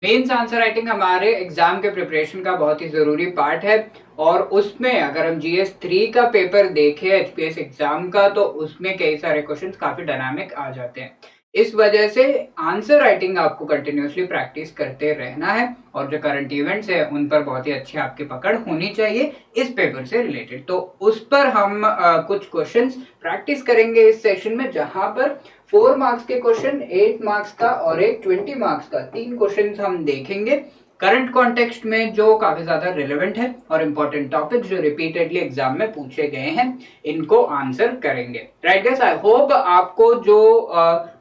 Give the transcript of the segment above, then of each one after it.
Mains answer writing हमारे exam के preparation का बहुत ही जरूरी पार्ट है और उसमें अगर हम GS3 का पेपर देखें HPS एग्जाम का तो उसमें कई सारे क्वेश्चंस काफी डायनामिक आ जाते हैं। इस वजह से आंसर राइटिंग आपको कंटिन्यूअसली प्रैक्टिस करते रहना है और जो करंट इवेंट्स है उन पर बहुत ही अच्छी आपकी पकड़ होनी चाहिए इस पेपर से रिलेटेड। तो उस पर हम कुछ क्वेश्चंस प्रैक्टिस करेंगे इस सेशन में, जहां पर 4 मार्क्स के क्वेश्चन, 8 मार्क्स का और एक 20 मार्क्स का 3 क्वेश्चन हम देखेंगे करंट कॉन्टेक्स्ट में जो काफी ज्यादा रिलेवेंट है और इंपॉर्टेंट टॉपिक जो रिपीटेडली एग्जाम में पूछे गए हैं इनको आंसर करेंगे। राइट गाइस, आई होप आपको जो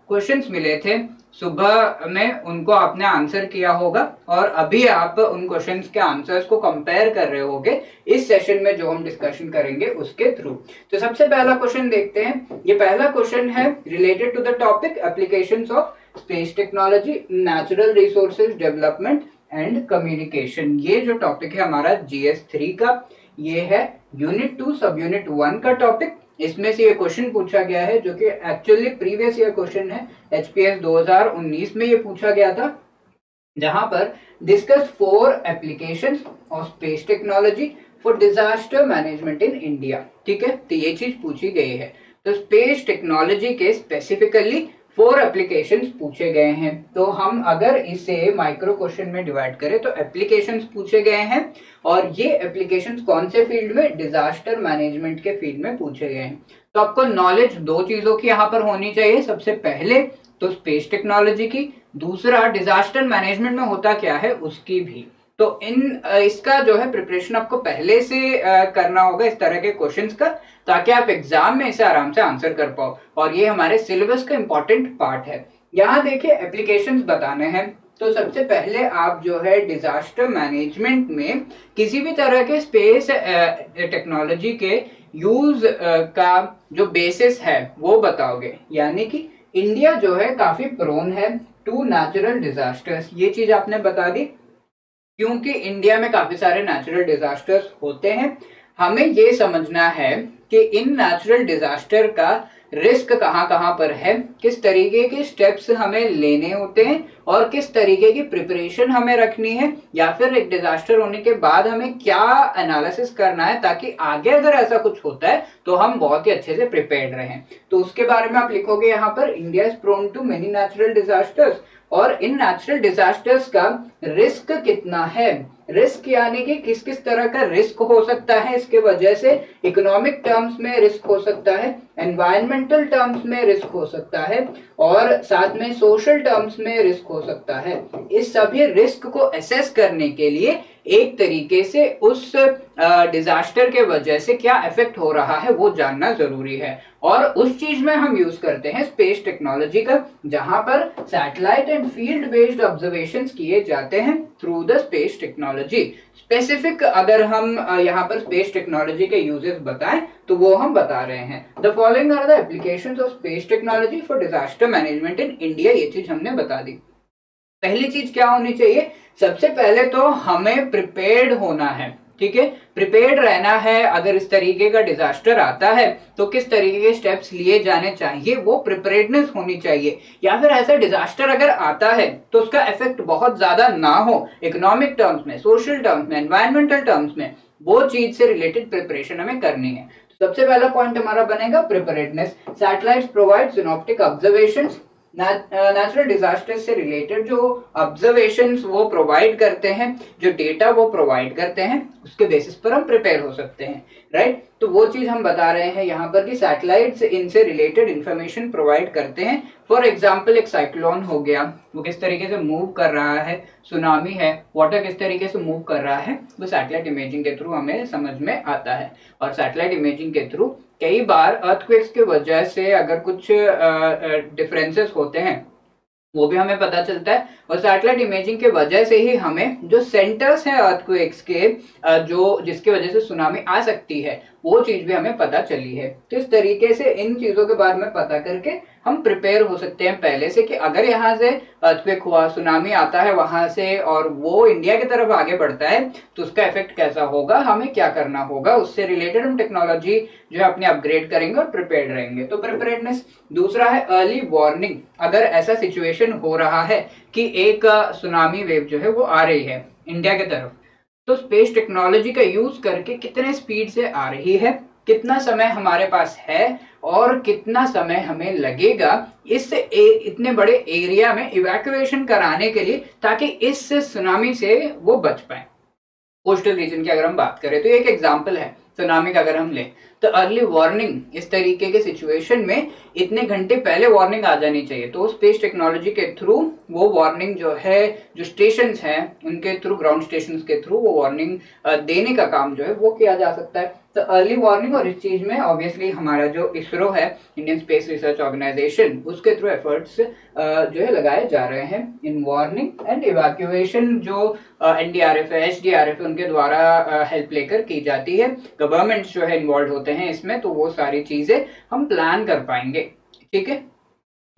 क्वेश्चंस मिले थे सुबह में उनको आपने आंसर किया होगा और अभी आप उन क्वेश्चंस के आंसर्स को कंपेयर कर रहे होगे इस सेशन में जो हम डिस्कशन करेंगे उसके थ्रू। तो सबसे पहला क्वेश्चन देखते हैं। ये पहला क्वेश्चन है related to the topic applications of space technology, natural resources development and communication. ये जो टॉपिक है हमारा GS3 का, ये है यूनिट 2 सब यूनिट 1 का टॉपिक। इसमें से ये क्वेश्चन पूछा गया है जो कि एक्चुअली प्रीवियस ईयर क्वेश्चन है, HPS 2019 में ये पूछा गया था, जहां पर discuss 4 applications of space technology for disaster management in India. ठीक है, तो ये चीज पूछी गई है। तो स्पेस टेक्नोलॉजी के स्पेसिफिकली 4 एप्लीकेशंस पूछे गए हैं। तो हम अगर इसे माइक्रो क्वेश्चन में डिवाइड करें तो एप्लीकेशंस पूछे गए हैं और ये एप्लीकेशंस कौन से फील्ड में, डिजास्टर मैनेजमेंट के फील्ड में पूछे गए हैं। तो आपको नॉलेज 2 चीजों की यहाँ पर होनी चाहिए। सबसे पहले तो स्पेस टेक्नोलॉजी की, दूसरा डिजास्टर मैनेजमेंट में होता क्या है उसकी भी। तो इसका जो है प्रिपरेशन आपको पहले से करना होगा इस तरह के क्वेश्चंस का, ताकि आप एग्जाम में इसे आराम से आंसर कर पाओ और ये हमारे सिलेबस का इंपॉर्टेंट पार्ट है। यहाँ देखिए एप्लीकेशंस बताने हैं। तो सबसे पहले आप जो है डिजास्टर मैनेजमेंट में किसी भी तरह के स्पेस टेक्नोलॉजी के यूज का जो बेसिस है वो बताओगे। यानी कि इंडिया जो है काफी प्रोन है टू नेचुरल डिजास्टर्स, ये चीज आपने बता दी। क्योंकि इंडिया में काफी सारे नेचुरल डिजास्टर्स होते हैं, हमें ये समझना है कि इन नेचुरल डिजास्टर का रिस्क कहां कहां पर है, किस तरीके के स्टेप्स हमें लेने होते हैं और किस तरीके की प्रिपरेशन हमें रखनी है, या फिर एक डिजास्टर होने के बाद हमें क्या एनालिसिस करना है ताकि आगे अगर ऐसा कुछ होता है तो हम बहुत ही अच्छे से प्रिपेयर्ड रहें। तो उसके बारे में आप लिखोगे यहाँ पर India is prone to many natural disasters और इन नेचुरल डिजास्टर्स का रिस्क कितना है। रिस्क यानी कि किस किस तरह का रिस्क हो सकता है, इसके वजह से इकोनॉमिक टर्म्स में रिस्क हो सकता है, एनवायरमेंटल टर्म्स में रिस्क हो सकता है और साथ में सोशल टर्म्स में रिस्क हो सकता है। इस सभी रिस्क को असेस करने के लिए एक तरीके से उस डिजास्टर के वजह से क्या इफेक्ट हो रहा है वो जानना जरूरी है और उस चीज में हम यूज करते हैं स्पेस टेक्नोलॉजी का, जहां पर satellite and field based observations किए जाते हैं through the space technology. Specific अगर हम यहाँ पर स्पेस टेक्नोलॉजी के यूजेस बताएं तो वो हम बता रहे हैं। The following are the applications of space technology for disaster management in India, ये चीज हमने बता दी। पहली चीज क्या होनी चाहिए, सबसे पहले तो हमें प्रिपेयर्ड होना है। ठीक है, प्रिपेयर्ड रहना है। अगर इस तरीके का डिजास्टर आता है तो किस तरीके के स्टेप्स लिए जाने चाहिए वो प्रिपेयर्डनेस होनी चाहिए। या फिर ऐसा डिजास्टर अगर आता है तो उसका इफेक्ट बहुत ज्यादा ना हो इकोनॉमिक टर्म्स में, सोशल टर्म्स में, एनवायरमेंटल टर्म्स में, वो चीज से रिलेटेड प्रिपरेशन हमें करनी है। तो सबसे पहला पॉइंट हमारा बनेगा preparedness. Satellites provide synoptic observations, natural disaster से रिलेटेड जो ऑब्जर्वेशंस वो प्रोवाइड करते हैं, जो डेटा वो प्रोवाइड करते हैं, उसके बेसिस पर हम प्रिपेयर हो सकते हैं। राइट, तो वो चीज हम बता रहे हैं यहाँ पर कि सैटेलाइट्स इनसे रिलेटेड इंफॉर्मेशन प्रोवाइड करते हैं। फॉर एग्जांपल एक साइक्लोन हो गया, वो किस तरीके से मूव कर रहा है, सुनामी है, वाटर किस तरीके से मूव कर रहा है, वो सैटेलाइट इमेजिंग के थ्रू हमें समझ में आता है। और सैटेलाइट इमेजिंग के थ्रू कई बार अर्थक्वेक्स की वजह से अगर कुछ डिफरेंसेस होते हैं वो भी हमें पता चलता है और सैटेलाइट इमेजिंग के वजह से ही हमें जो सेंटर्स हैं अर्थक्वेक्स के जो जिसकी वजह से सुनामी आ सकती है वो चीज भी हमें पता चली है। तो इस तरीके से इन चीजों के बारे में पता करके हम प्रिपेयर हो सकते हैं पहले से कि अगर यहाँ से अर्थक्वेक हुआ, सुनामी आता है वहां से और वो इंडिया की तरफ आगे बढ़ता है तो उसका इफेक्ट कैसा होगा, हमें क्या करना होगा, उससे रिलेटेड हम टेक्नोलॉजी जो है अपनी अपग्रेड करेंगे और प्रिपेयर्ड रहेंगे। तो प्रिपेयर्डनेस। दूसरा है अर्ली वार्निंग। अगर ऐसा सिचुएशन हो रहा है कि एक सुनामी वेव जो है वो आ रही है इंडिया की तरफ, तो स्पेस टेक्नोलॉजी का यूज करके कितने स्पीड से आ रही है, कितना समय हमारे पास है और कितना समय हमें लगेगा इस इतने बड़े एरिया में इवैक्यूएशन कराने के लिए, ताकि इस सुनामी से वो बच पाए। कोस्टल रीजन की अगर हम बात करें तो एक एग्जांपल है सुनामी का अगर हम लें तो अर्ली वार्निंग, इस तरीके के सिचुएशन में इतने घंटे पहले वार्निंग आ जानी चाहिए। तो स्पेस टेक्नोलॉजी के थ्रू वो वार्निंग जो है, जो स्टेशन हैं उनके थ्रू, ग्राउंड स्टेशन के थ्रू वो वार्निंग देने का काम जो है वो किया जा सकता है। तो अर्ली वार्निंग, और इस चीज में ऑब्वियसली हमारा जो इसरो है, इंडियन स्पेस रिसर्च ऑर्गेनाइजेशन, उसके थ्रू एफर्ट्स जो है लगाए जा रहे हैं इन वार्निंग एंड इवैक्यूएशन। जो एनडीआरएफ है, एसडीआरएफ है, उनके द्वारा हेल्प लेकर की जाती है। गवर्नमेंट जो है इन्वॉल्व होते हैं इसमें, तो वो सारी चीजें हम प्लान कर पाएंगे। ठीक है,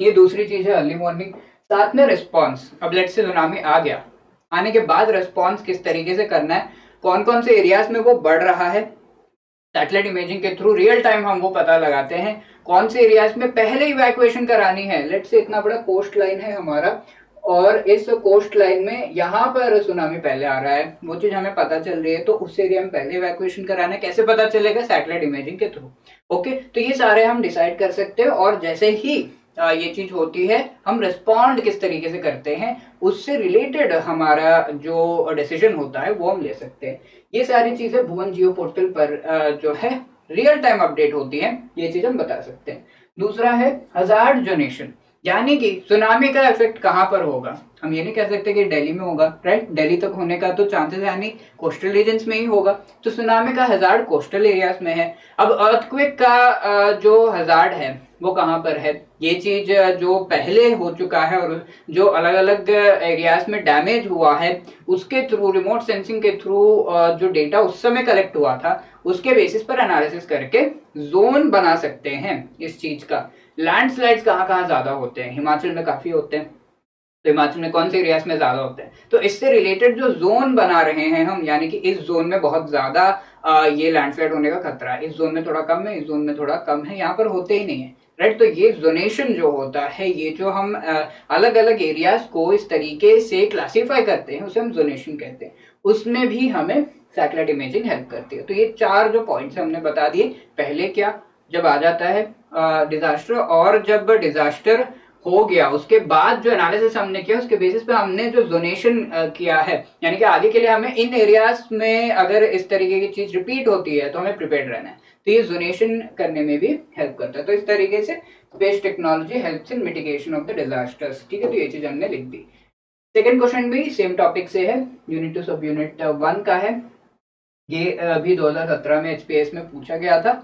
ये दूसरी चीज है अर्ली वार्निंग। साथ में रिस्पॉन्स। अब लेट से सुनामी आ गया, आने के बाद रिस्पॉन्स किस तरीके से करना है, कौन कौन से एरियाज में वो बढ़ रहा है, सैटेलाइट इमेजिंग के थ्रू रियल टाइम हम वो पता लगाते हैं। कौन से एरियाज में पहले इवैक्यूएशन करानी है, लेट से इतना बड़ा कोस्ट लाइन है हमारा और इस कोस्ट लाइन में यहाँ पर सुनामी पहले आ रहा है, वो चीज हमें पता चल रही है, तो उस एरिया में पहले इवैक्यूएशन कराना है, कैसे पता चलेगा, सैटेलाइट इमेजिंग के थ्रू। ओके, तो ये सारे हम डिसाइड कर सकते हैं और जैसे ही ये चीज होती है हम रिस्पॉन्ड किस तरीके से करते हैं, उससे रिलेटेड हमारा जो डिसीजन होता है वो हम ले सकते हैं। ये सारी चीजें भुवन जियो पोर्टल पर जो है रियल टाइम अपडेट होती है, ये चीज हम बता सकते हैं। दूसरा है हजार्ड जोनेशन, यानी कि सुनामी का इफेक्ट कहां पर होगा। हम ये नहीं कह सकते कि दिल्ली में होगा, राइट, दिल्ली तक होने का तो चांसेस है नहीं, कोस्टल रीजन्स में ही होगा। तो सुनामी का हजार्ड कोस्टल एरियाज में है। अब अर्थक्वेक का जो हजार्ड है वो कहां पर है, ये चीज जो पहले हो चुका है और जो अलग अलग एरियाज में डैमेज हुआ है उसके थ्रू, रिमोट सेंसिंग के थ्रू जो डेटा उस समय कलेक्ट हुआ था उसके बेसिस पर एनालिसिस करके जोन बना सकते हैं इस चीज का। लैंडस्लाइड्स कहाँ कहाँ ज्यादा होते हैं, हिमाचल में काफी होते हैं, तो हिमाचल में कौन से एरियाज में ज्यादा होते हैं, तो इससे रिलेटेड जो जोन बना रहे हैं हम, यानी कि इस जोन में बहुत ज्यादा ये लैंडस्लाइड होने का खतरा है, इस जोन में थोड़ा कम है, इस जोन में थोड़ा कम है, यहाँ पर होते ही नहीं है, राइट। तो ये जोनेशन जो होता है, ये जो हम अलग अलग एरियाज को इस तरीके से क्लासीफाई करते हैं उसे हम जोनेशन कहते हैं। उसमें भी हमें सैटेलाइट इमेजिंग हेल्प करती है। तो ये चार जो पॉइंट्स हमने बता दिए, पहले क्या, जब आ जाता है डिजास्टर, और जब डिजास्टर हो गया उसके बाद जो एनालिसिस हमने किया उसके बेसिस पे हमने जो जोनेशन किया है, यानी कि आगे के लिए हमें इन एरियाज में अगर इस तरीके की चीज रिपीट होती है तो हमें प्रिपेयर्ड रहना है, तो ये जोनेशन करने में भी हेल्प करता है। तो इस तरीके से space technology helps in mitigation of the disasters. ठीक है, तो ये चीज हमने लिख दी। सेकेंड क्वेश्चन भी सेम टॉपिक से है, यूनिट 2 सब यूनिट 1 का है। ये अभी 2017 में एचपीएस में पूछा गया था,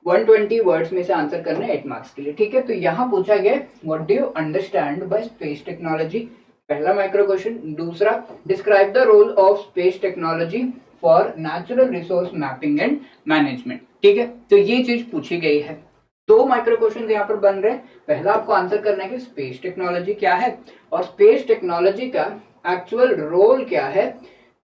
120 वर्ड्स में से आंसर करना है 8 मार्क्स के लिए। ठीक है, तो यहाँ पूछा गया what do you understand by space technology, पहला माइक्रो क्वेश्चन। दूसरा, describe the role of space technology for natural resource mapping and management. ठीक है, तो ये चीज पूछी गई है। दो माइक्रो क्वेश्चन यहाँ पर बन रहे हैं। पहला आपको आंसर करना है कि स्पेस टेक्नोलॉजी क्या है और स्पेस टेक्नोलॉजी का एक्चुअल रोल क्या है,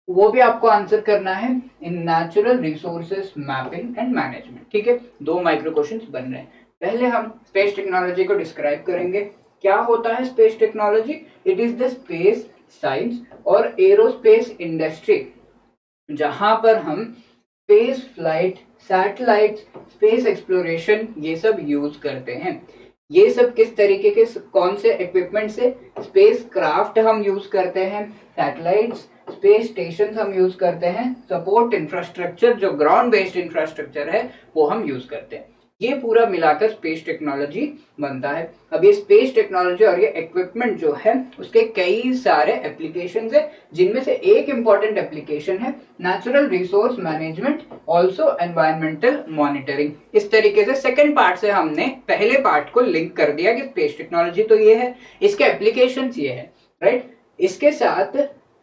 वो भी आपको आंसर करना है in natural resources mapping and management. ठीक है, दो माइक्रो क्वेश्चंस बन रहे हैं। पहले हम स्पेस टेक्नोलॉजी को डिस्क्राइब करेंगे। क्या होता है space technology? It is the space science और एरोस्पेस इंडस्ट्री जहां पर हम space flight, satellite, space exploration ये सब यूज करते हैं। ये सब किस तरीके के, कौन से इक्विपमेंट से? स्पेस क्राफ्ट हम यूज करते हैं, सैटेलाइट्स, स्पेस स्टेशन हम यूज करते हैं, सपोर्ट इंफ्रास्ट्रक्चर जो ग्राउंड बेस्ड इंफ्रास्ट्रक्चर है वो हम यूज करते हैं। ये पूरा मिलाकर स्पेस टेक्नोलॉजी बनता है। अब ये स्पेस टेक्नोलॉजी और ये इक्विपमेंट जो है उसके कई सारे एप्लीकेशंस है, जिनमें से एक इंपॉर्टेंट एप्लीकेशन है natural resource management, also environmental monitoring. इस तरीके से सेकेंड पार्ट से हमने पहले पार्ट को लिंक कर दिया कि स्पेस टेक्नोलॉजी तो ये है, इसके एप्लीकेशन ये है, राइट। इसके साथ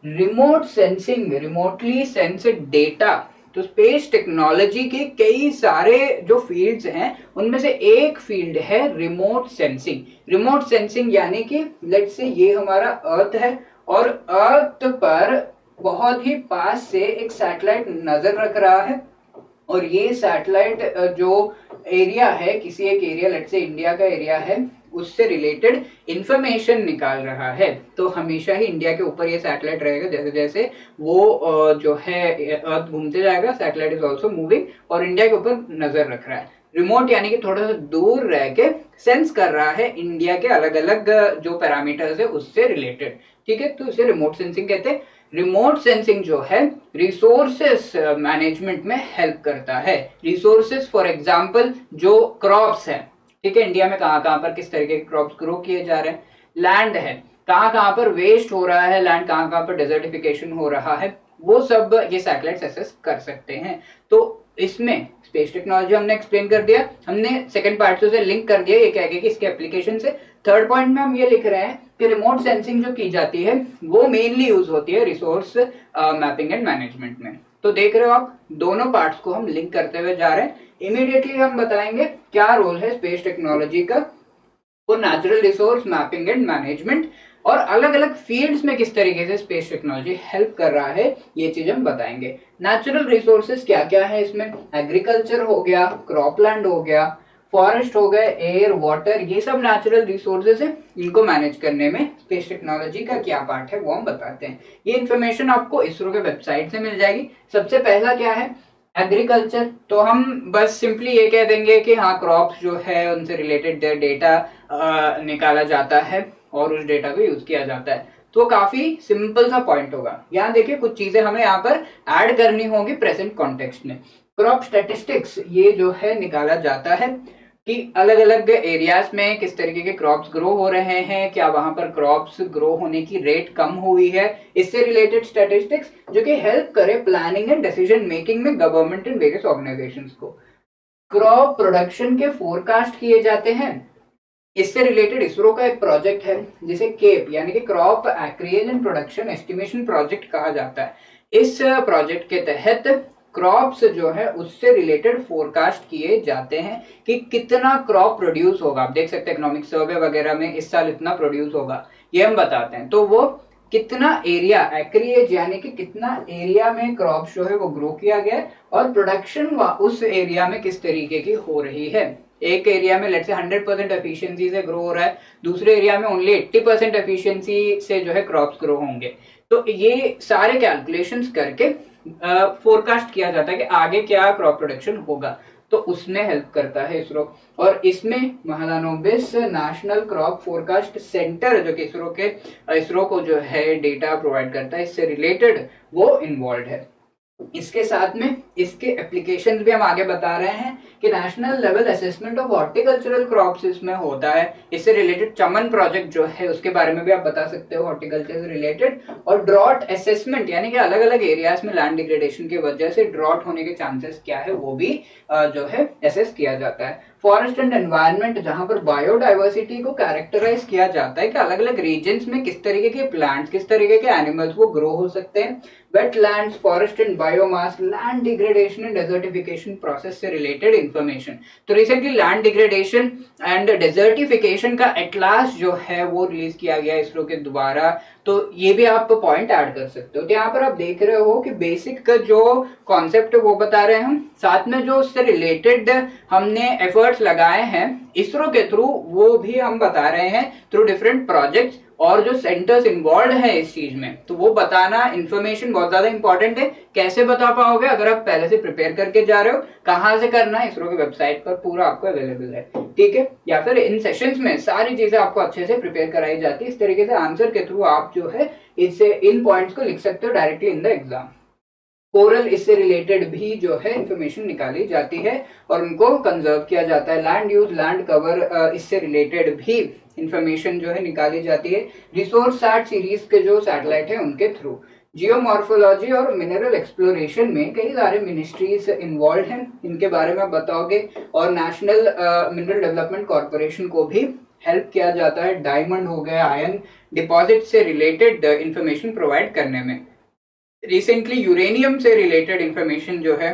remote sensing, remotely sensed data तो स्पेस टेक्नोलॉजी के कई सारे जो फील्ड्स हैं उनमें से एक फील्ड है रिमोट सेंसिंग। रिमोट सेंसिंग यानी कि लेट्स से ये हमारा अर्थ है और अर्थ पर बहुत ही पास से एक सैटेलाइट नजर रख रहा है और ये सैटेलाइट जो एरिया है, किसी एक एरिया लेट्स से इंडिया का एरिया है, उससे रिलेटेड इंफॉर्मेशन निकाल रहा है। तो हमेशा ही इंडिया के ऊपर ये सैटेलाइट रहेगा, जैसे जैसे वो जो है अर्थ घूमते जाएगा, सैटेलाइट इज ऑल्सो मूविंग और इंडिया के ऊपर नजर रख रहा है। रिमोट यानी कि थोड़ा सा दूर रह के सेंस कर रहा है इंडिया के अलग अलग जो पैरामीटर्स है उससे रिलेटेड। ठीक है, तो इसे रिमोट सेंसिंग कहते हैं। रिमोट सेंसिंग जो है रिसोर्सेस मैनेजमेंट में हेल्प करता है। रिसोर्सेस फॉर एग्जांपल जो क्रॉप्स है, ठीक है, इंडिया में कहाँ कहाँ पर किस तरीके के क्रॉप्स ग्रो किए जा रहे हैं, लैंड है, कहाँ कहाँ पर वेस्ट हो रहा है लैंड, कहाँ कहाँ पर डेजर्टिफिकेशन हो रहा है, वो सब ये सैटेलाइट असेस कर सकते हैं। तो इसमें स्पेस टेक्नोलॉजी हमने एक्सप्लेन कर दिया, हमने सेकंड पार्ट से लिंक कर दिया, ये कह के कि इसके एप्लीकेशन से। थर्ड पॉइंट में हम ये लिख रहे हैं कि रिमोट सेंसिंग जो की जाती है वो मेनली यूज होती है रिसोर्स मैपिंग एंड मैनेजमेंट में। तो देख रहे हो आप, दोनों पार्ट्स को हम लिंक करते हुए जा रहे हैं। इमीडिएटली हम बताएंगे क्या रोल है स्पेस टेक्नोलॉजी का for natural resource mapping and management और अलग अलग फील्ड्स में किस तरीके से स्पेस टेक्नोलॉजी हेल्प कर रहा है, ये चीज हम बताएंगे। नेचुरल रिसोर्सेज क्या क्या है इसमें, एग्रीकल्चर हो गया, क्रॉपलैंड हो गया, फॉरेस्ट हो गए, एयर, वाटर, ये सब नेचुरल रिसोर्सेज है। इनको मैनेज करने में स्पेस टेक्नोलॉजी का क्या पार्ट है वो हम बताते हैं। ये इन्फॉर्मेशन आपको इसरो के वेबसाइट से मिल जाएगी। सबसे पहला क्या है, एग्रीकल्चर। तो हम बस सिंपली ये कह देंगे कि हाँ क्रॉप्स जो है उनसे रिलेटेड डेटा निकाला जाता है और उस डेटा को यूज किया जाता है। तो काफी सिंपल सा पॉइंट होगा। यहाँ देखिए कुछ चीजें हमें यहाँ पर ऐड करनी होगी प्रेजेंट कॉन्टेक्स्ट में। क्रॉप स्टैटिस्टिक्स ये जो है निकाला जाता है कि अलग अलग एरियाज में किस तरीके के क्रॉप्स ग्रो हो रहे हैं, क्या वहां पर क्रॉप्स ग्रो होने की रेट कम हुई है, इससे रिलेटेड स्टैटिस्टिक्स जो कि हेल्प करे प्लानिंग एंड डिसीजन मेकिंग में गवर्नमेंट एंड वेरियस ऑर्गेनाइजेशंस को। क्रॉप प्रोडक्शन के फोरकास्ट किए जाते हैं। इससे रिलेटेड इसरो का एक प्रोजेक्ट है जिसे केप यानी कि crop acreage and production estimation project कहा जाता है। इस प्रोजेक्ट के तहत क्रॉप्स जो है उससे रिलेटेड फोरकास्ट किए जाते हैं कि कितना क्रॉप प्रोड्यूस होगा। आप देख सकते हैं इकोनॉमिक सर्वे वगैरह में इस साल इतना प्रोड्यूस होगा, ये हम बताते हैं। तो वो कितना एरिया, एक्रिएज यानी कि कितना एरिया में क्रॉप जो है वो ग्रो किया गया है और प्रोडक्शन उस एरिया में किस तरीके की हो रही है। एक एरिया में लेट्स से 100% एफिशिएंसी से ग्रो हो रहा है, दूसरे एरिया में ओनली 80% एफिशिएंसी से जो है क्रॉप्स ग्रो होंगे। तो ये सारे कैलकुलेशंस करके फोरकास्ट किया जाता है कि आगे क्या क्रॉप प्रोडक्शन होगा। तो उसमें हेल्प करता है इसरो। और इसमें Mahalanobis national crop forecast centre जो कि इसरो को जो है डेटा प्रोवाइड करता है, इससे रिलेटेड वो इन्वॉल्व है। इसके साथ में इसके एप्लीकेशन भी हम आगे बता रहे हैं कि national level assessment of horticultural crops इसमें होता है। इससे रिलेटेड चमन प्रोजेक्ट जो है उसके बारे में भी आप बता सकते हो हॉर्टिकल्चर से रिलेटेड। और ड्रॉट असेसमेंट यानी कि अलग अलग एरियाज में लैंड डिग्रेडेशन की वजह से ड्रॉट होने के चांसेस क्या है वो भी जो है असेस किया जाता है। फॉरेस्ट एंड एनवायरनमेंट जहां पर बायोडाइवर्सिटी को कैरेक्टराइज किया जाता है कि अलग अलग रीजन्स में किस तरीके के प्लांट्स, किस तरीके के एनिमल्स वो ग्रो हो सकते हैं। Wetlands, forest and biomass, land degradation and desertification process से रिलेटेड इंफॉर्मेशन। तो recently land degradation and desertification का एटलास जो है वो रिलीज किया गया इसरो के द्वारा। तो ये भी आप पॉइंट ऐड कर सकते हो। तो यहाँ पर आप देख रहे हो कि बेसिक जो कॉन्सेप्ट है वो बता रहे हैं हम, साथ में जो उससे रिलेटेड हमने एफर्ट्स लगाए हैं इसरो के थ्रू वो भी हम बता रहे हैं थ्रू डिफरेंट प्रोजेक्ट्स और जो सेंटर्स इन्वॉल्व है इस चीज में। तो वो बताना इन्फॉर्मेशन बहुत ज्यादा इंपॉर्टेंट है। कैसे बता पाओगे अगर आप पहले से प्रिपेयर करके जा रहे हो, कहाँ से करना है, इसरो की वेबसाइट पर पूरा आपको अवेलेबल है, ठीक है। या फिर इन सेशंस में सारी चीजें आपको अच्छे से प्रिपेयर कराई जाती है। इस तरीके से आंसर के थ्रू आप जो है इससे इन पॉइंट्स को लिख सकते हो directly in the exam. Coral इससे रिलेटेड भी जो है इंफॉर्मेशन निकाली जाती है और उनको कंजर्व किया जाता है। लैंड यूज, लैंड कवर, इससे रिलेटेड भी इंफॉर्मेशन जो है निकाली जाती है रिसोर्स सैट सीरीज के जो सैटेलाइट है उनके थ्रू। जियोमॉर्फोलॉजी और मिनरल एक्सप्लोरेशन में कई सारे मिनिस्ट्रीज इन्वॉल्व हैं, इनके बारे में बताओगे। और नेशनल मिनरल डेवलपमेंट कॉर्पोरेशन को भी हेल्प किया जाता है डायमंड हो गया, आयरन डिपॉजिट से रिलेटेड इंफॉर्मेशन प्रोवाइड करने में। रिसेंटली यूरेनियम से रिलेटेड इंफॉर्मेशन जो है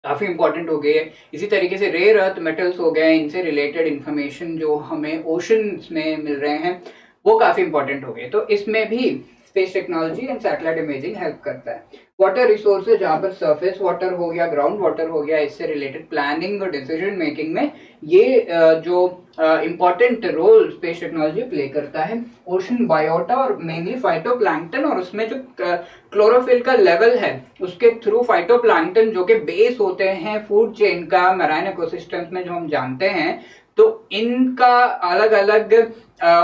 काफी इंपॉर्टेंट हो गई है। इसी तरीके से रेयर अर्थ मेटल्स हो गए, इनसे रिलेटेड इंफॉर्मेशन जो हमें ओशंस में मिल रहे हैं वो काफी इंपॉर्टेंट हो गए। तो इसमें भी space technology and satellite imaging help करता है। वाटर रिसोर्सेज जहाँ पर सरफेस वाटर हो गया, ग्राउंड वाटर हो गया, इससे रिलेटेड प्लानिंग और डिसीजन मेकिंग में ये जो important role space technology play करता है। ओशन बायोटा और मेनली फाइटोप्लैंक्टन, और उसमें जो क्लोरोफिल का लेवल है उसके थ्रू फाइटोप्लैंक्टन जो कि बेस होते हैं फूड चेन का मैराइन इकोसिस्टम्स में जो हम जानते हैं, तो इनका अलग अलग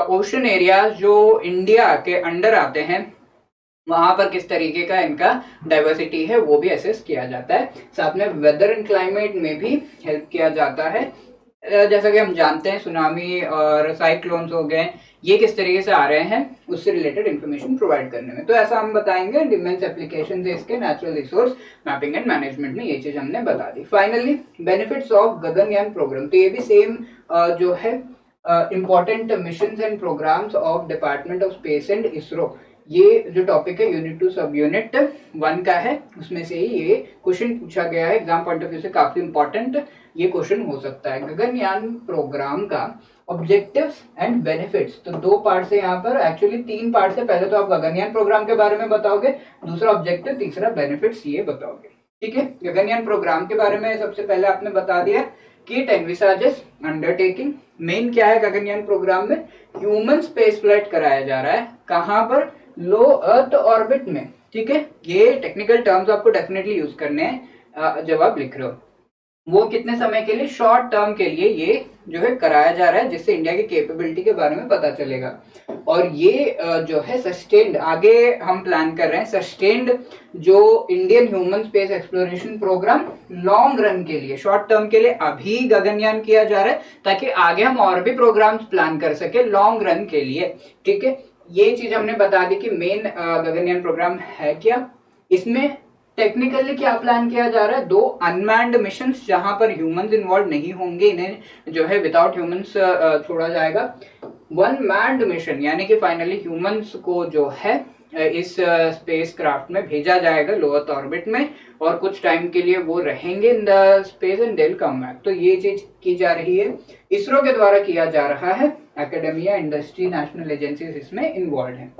ओशन एरियाज जो इंडिया के अंडर आते हैं वहां पर किस तरीके का इनका डाइवर्सिटी है वो भी असेस किया जाता है। साथ में वेदर एंड क्लाइमेट में भी हेल्प किया जाता है। जैसा कि हम जानते हैं सुनामी और साइक्लोन्स हो गए, ये किस तरीके से आ रहे हैं उससे रिलेटेड इंफॉर्मेशन प्रोवाइड करने में। तो ऐसा हम बताएंगे। डिमेंस एप्लीकेशन है इसके natural resource mapping and management में, ये चीज हमने बता दी। Finally benefits of Gaganyaan programme, तो ये भी सेम जो है important mission and programmes of department of space and ISRO, ये जो टॉपिक है यूनिट 2 सब यूनिट 1 का है, उसमें से ही ये क्वेश्चन पूछा गया है। एग्जाम पॉइंट ऑफ व्यू से काफी इंपॉर्टेंट ये क्वेश्चन हो सकता है। गगनयान प्रोग्राम का ऑब्जेक्टिव्स एंड बेनिफिट्स, तो 2 पार्ट है यहाँ पर, एक्चुअली 3 पार्ट है। पहले तो आप गगनयान प्रोग्राम के बारे में बताओगे, दूसरा ऑब्जेक्टिव, तीसरा बेनिफिट्स, ये बताओगे। ठीक है, गगनयान प्रोग्राम के बारे में सबसे पहले आपने बता दिया कि इट एनविसाजेस अंडरटेकिंग, मेन क्या है गगनयान प्रोग्राम में, ह्यूमन स्पेस फ्लाइट कराया जा रहा है। कहां पर? लो अर्थ ऑर्बिट में। ठीक है, ये टेक्निकल टर्म्स आपको डेफिनेटली यूज करने हैं जब आप लिख रहे हो। वो कितने समय के लिए? शॉर्ट टर्म के लिए ये जो है कराया जा रहा है, जिससे इंडिया की कैपेबिलिटी के बारे में पता चलेगा। और ये जो है सस्टेन्ड, आगे हम प्लान कर रहे हैं सस्टेन्ड जो Indian human space exploration programme long run के लिए, शॉर्ट टर्म के लिए अभी गगनयान किया जा रहा है, ताकि आगे हम और भी प्रोग्राम्स प्लान कर सके लॉन्ग रन के लिए। ठीक है, ये चीज हमने बता दी कि मेन गगनयान प्रोग्राम है क्या। इसमें टेक्निकली क्या प्लान किया जा रहा है? 2 अनमैन्ड मिशंस जहां पर ह्यूमंस इन्वॉल्व नहीं होंगे, इन्हें जो है विदाउट ह्यूमंस छोड़ा जाएगा। 1 मैन्ड मिशन, यानी कि फाइनली ह्यूमंस को जो है इस स्पेस क्राफ्ट में भेजा जाएगा लो अर्थ ऑर्बिट में, और कुछ टाइम के लिए वो रहेंगे in the space and they will come back. तो ये चीज की जा रही है, इसरो के द्वारा किया जा रहा है। एकेडमिया, इंडस्ट्री, नेशनल एजेंसीज इसमें इन्वॉल्व है।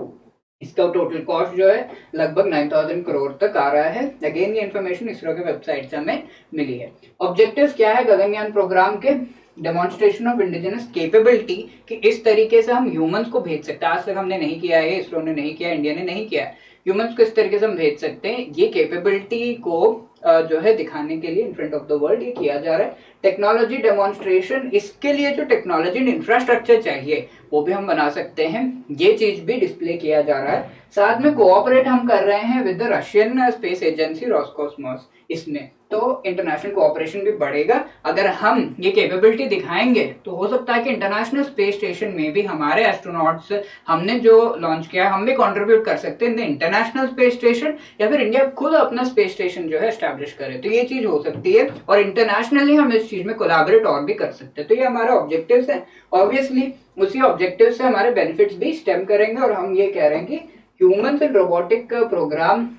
इसका टोटल कॉस्ट जो है लगभग 9000 करोड़ तक आ रहा है। अगेन ये इन्फॉर्मेशन इसरो के वेबसाइट से हमें मिली है। ऑब्जेक्टिव्स क्या है गगनयान प्रोग्राम के? डेमोन्स्ट्रेशन ऑफ इंडिजिनस कैपेबिलिटी, कि इस तरीके से हम ह्यूमंस को भेज सकते हैं। आज तक हमने नहीं किया है, इसरो ने नहीं किया, इंडिया ने नहीं किया है। ह्यूमंस को इस तरीके से हम भेज सकते हैं, ये कैपेबिलिटी को जो है दिखाने के लिए in front of the world ये किया जा रहा है। टेक्नोलॉजी डेमोन्स्ट्रेशन, इसके लिए जो टेक्नोलॉजी इंफ्रास्ट्रक्चर चाहिए वो भी हम बना सकते हैं, ये चीज भी डिस्प्ले किया जा रहा है। साथ में कोऑपरेट हम कर रहे हैं with the Russian space agency Roscosmos इसमें, तो इंटरनेशनल कोऑपरेशन भी बढ़ेगा। अगर हम ये कैपेबिलिटी दिखाएंगे तो हो सकता है कि इंटरनेशनल स्पेस स्टेशन में भी हमारे एस्ट्रोनॉट्स, हमने जो लॉन्च किया है, हम भी कंट्रीब्यूट कर सकते हैं इन इंटरनेशनल स्पेस स्टेशन, या फिर इंडिया खुद अपना स्पेस स्टेशन जो है एस्टैब्लिश करे, तो ये चीज हो सकती है। और इंटरनेशनली हम इस चीज में कोलैबोरेट और भी कर सकते हैं। तो ये हमारे ऑब्जेक्टिव्स हैं। ऑब्वियसली उसी ऑब्जेक्टिव से हमारे बेनिफिट्स भी स्टेम करेंगे, और हम ये कह रहे हैं कि human and robotic programme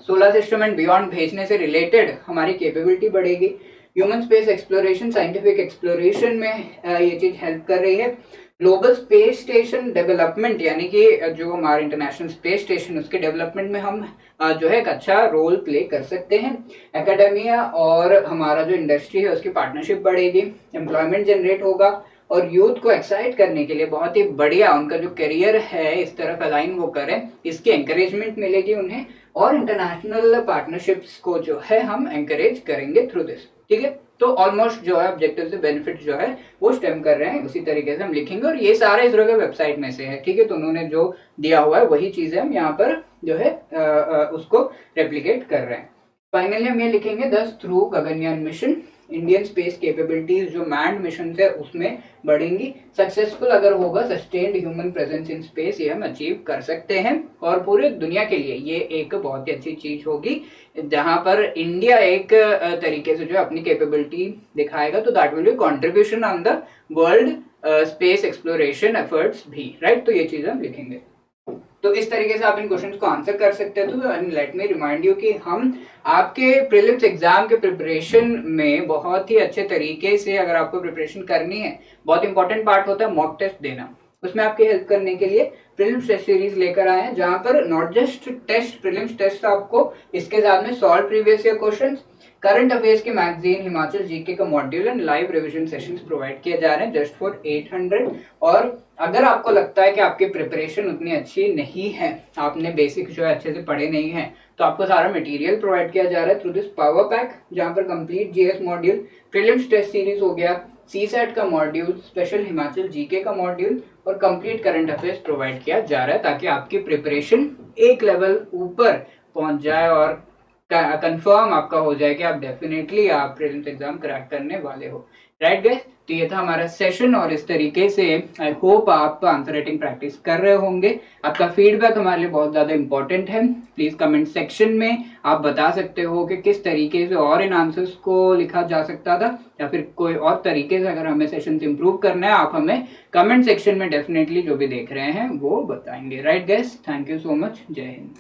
solar system and beyond भेजने से रिलेटेड हमारी कैपेबिलिटी बढ़ेगी। Human space exploration, scientific exploration में ये चीज हेल्प कर रही है। ग्लोबल स्पेस स्टेशन डेवलपमेंट, यानी कि जो हमारे इंटरनेशनल स्पेस स्टेशन उसके डेवलपमेंट में हम जो है एक अच्छा रोल प्ले कर सकते हैं। एकेडमिया और हमारा जो इंडस्ट्री है उसकी पार्टनरशिप बढ़ेगी, एम्प्लॉयमेंट जनरेट होगा, और यूथ को एक्साइट करने के लिए बहुत ही बढ़िया उनका जो करियर है इस तरफ अलाइन वो करें, इसकी एंकरेजमेंट मिलेगी उन्हें, और इंटरनेशनल पार्टनरशिप्स को जो है हम एंकरेज करेंगे थ्रू दिस। ठीक है, तो ऑलमोस्ट जो है ऑब्जेक्टिव से बेनिफिट जो है वो स्टेम कर रहे हैं, उसी तरीके से हम लिखेंगे, और ये सारे इसरो के वेबसाइट में से है। ठीक है, तो उन्होंने जो दिया हुआ है वही चीजें हम यहाँ पर जो है उसको रेप्लिकेट कर रहे हैं। फाइनली हम ये लिखेंगे, दस through Gaganyaan mission Indian space capabilities जो मैन्ड मिशन है उसमें बढ़ेंगी। सक्सेसफुल अगर होगा sustained human presence in space, ये हम अचीव कर सकते हैं, और पूरे दुनिया के लिए ये एक बहुत ही अच्छी चीज होगी, जहां पर इंडिया एक तरीके से जो अपनी कैपेबिलिटी दिखाएगा, तो that will be contribution on the world space exploration efforts भी, राइट। तो ये चीज हम लिखेंगे। तो इस तरीके से आप इन क्वेश्चंस को आंसर कर सकते हैं। तो लेट मी रिमाइंड यू कि हम आपके प्रीलिम्स एग्जाम के प्रिपरेशन में बहुत ही अच्छे तरीके से, अगर आपको प्रिपरेशन करनी है, बहुत इंपॉर्टेंट पार्ट होता है मॉक टेस्ट देना। उसमें आपकी हेल्प करने के लिए प्रीलिम्स टेस्ट सीरीज लेकर आए हैं, जहां पर not just test, prelims test आपको इसके साथ में solve previous year questions, current affairs के मैगजीन हिमाचल जीके का module and live revision sessions provide किए जा रहे हैं जस्ट फॉर 800। और अगर आपको लगता है कि आपकी प्रिपरेशन उतनी अच्छी नहीं है, आपने बेसिक जो है अच्छे से पढ़े नहीं है, तो आपको सारा मटेरियल प्रोवाइड किया जा रहा है थ्रू दिस पावर पैक, जहां पर complete GS module, prelims test series हो गया, सीसैट का मॉड्यूल, स्पेशल हिमाचल जीके का मॉड्यूल और कंप्लीट करंट अफेयर्स प्रोवाइड किया जा रहा है, ताकि आपकी प्रिपरेशन एक लेवल ऊपर पहुंच जाए और कंफर्म आपका हो जाए कि आप डेफिनेटली आप प्रीलिम्स एग्जाम क्रैक करने वाले हो। राइट गाइस, तो ये था हमारा सेशन और इस तरीके से आई होप आप आंसर राइटिंग प्रैक्टिस कर रहे होंगे। आपका फीडबैक हमारे लिए बहुत ज्यादा इंपॉर्टेंट है। प्लीज कमेंट सेक्शन में आप बता सकते हो कि किस तरीके से और इन आंसर्स को लिखा जा सकता था, या फिर कोई और तरीके से अगर हमें सेशन इंप्रूव करना है, आप हमें कमेंट सेक्शन में डेफिनेटली जो भी देख रहे हैं वो बताएंगे। Right guys, thank you so much. जय हिंद।